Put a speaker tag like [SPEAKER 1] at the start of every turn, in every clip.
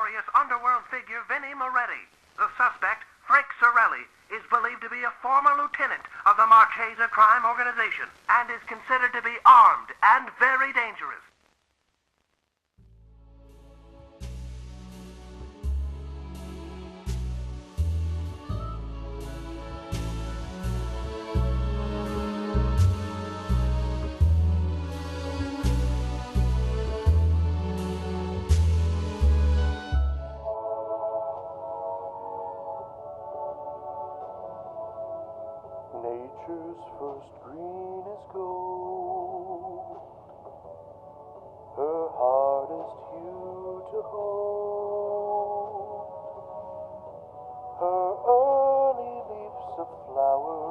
[SPEAKER 1] notorious underworld figure Vinnie Moretti. The suspect, Frank Sorelli, is believed to be a former lieutenant of the Marchesa crime organization and is considered to be armed and very dangerous.
[SPEAKER 2] Nature's first greenest gold, her hardest hue to hold, her early leaves a flower,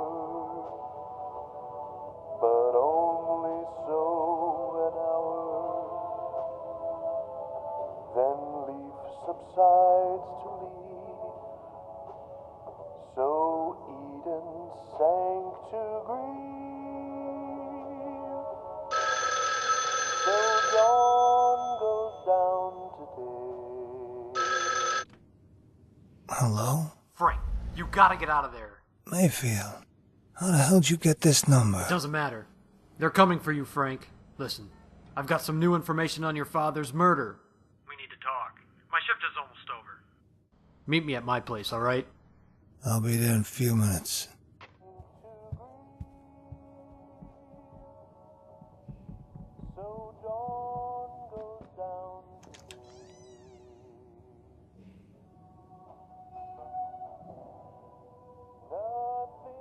[SPEAKER 2] but only so an hour, then leaf subsides to leaf, so Eden sank to grief. So dawn goes down today.
[SPEAKER 3] Hello?
[SPEAKER 4] Frank, you gotta get out of there.
[SPEAKER 3] Mayfield. How the hell'd you get this number?
[SPEAKER 4] Doesn't matter. They're coming for you, Frank. Listen, I've got some new information on your father's murder. We need to talk. My shift is almost over. Meet me at my place, alright?
[SPEAKER 3] I'll be there in a few minutes.
[SPEAKER 2] So dawn goes down today. Nothing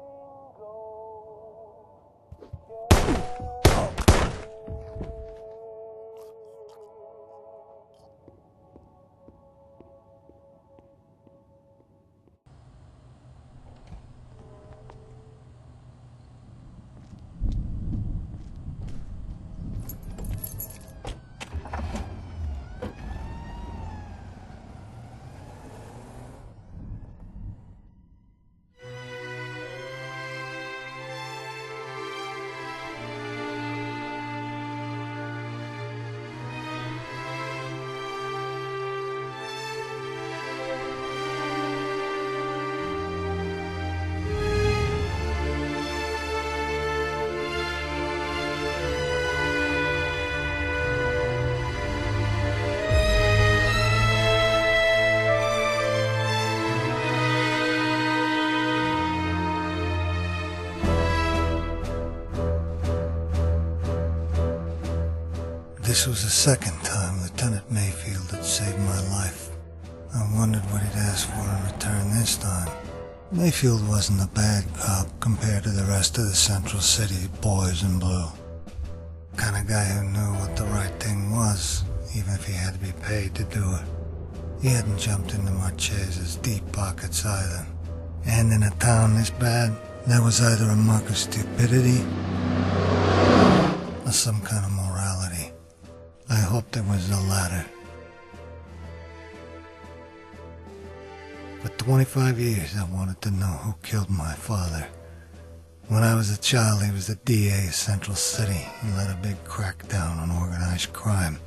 [SPEAKER 3] This was the second time Lieutenant Mayfield had saved my life. I wondered what he'd ask for in return this time. Mayfield wasn't a bad cop compared to the rest of the Central City boys in blue. Kind of guy who knew what the right thing was, even if he had to be paid to do it. He hadn't jumped into Marchesa's deep pockets either. And in a town this bad, there was either a mark of stupidity or some kind of morality. I hoped it was the latter. For 25 years I wanted to know who killed my father. When I was a child, he was the DA of Central City and led a big crackdown on organized crime.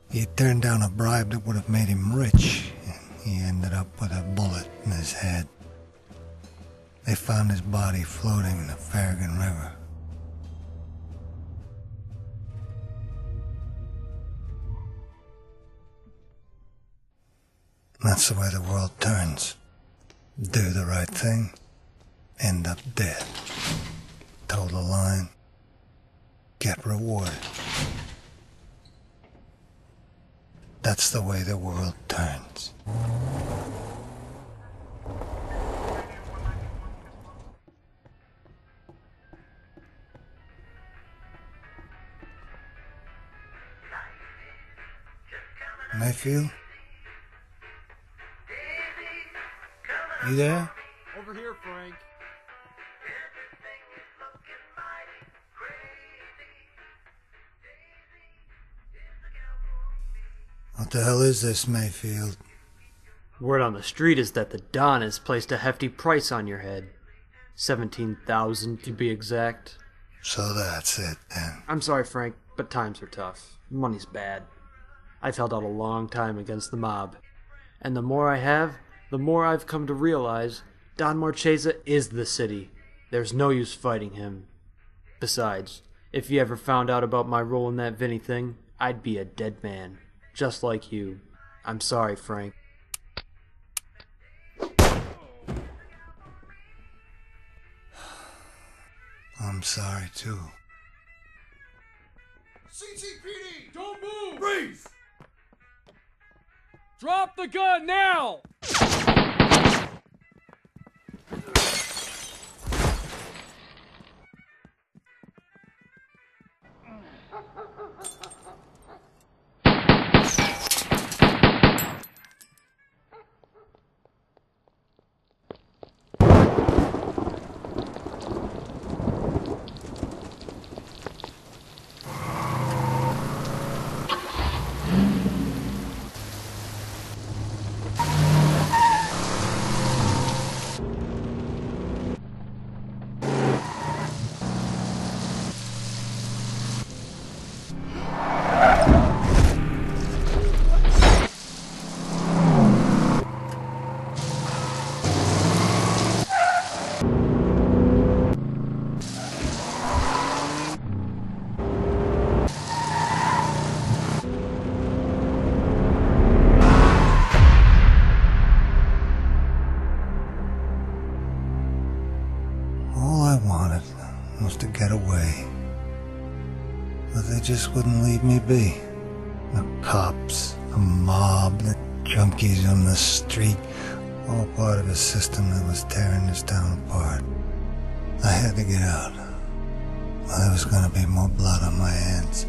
[SPEAKER 3] He had turned down a bribe that would have made him rich, and he ended up with a bullet in his head. They found his body floating in the Farragon River. That's the way the world turns. Do the right thing, end up dead. Toe the line, get rewarded. That's the way the world turns. Mayfield? You there?
[SPEAKER 4] Over here, Frank.
[SPEAKER 3] What the hell is this, Mayfield?
[SPEAKER 4] Word on the street is that the Don has placed a hefty price on your head. 17,000 to be exact.
[SPEAKER 3] So that's it, then.
[SPEAKER 4] I'm sorry, Frank, but times are tough. Money's bad. I've held out a long time against the mob. And the more I have, the more I've come to realize Don Marchesa is the city. There's no use fighting him. Besides, if he ever found out about my role in that Vinnie thing, I'd be a dead man. Just like you. I'm sorry, Frank.
[SPEAKER 3] I'm sorry, too.
[SPEAKER 5] CTPD! Don't move! Freeze! Drop the gun now!
[SPEAKER 3] All I wanted was to get away. But they just wouldn't leave me be. The cops, the mob, the junkies on the street, all part of a system that was tearing this town apart. I had to get out. Or there was gonna be more blood on my hands.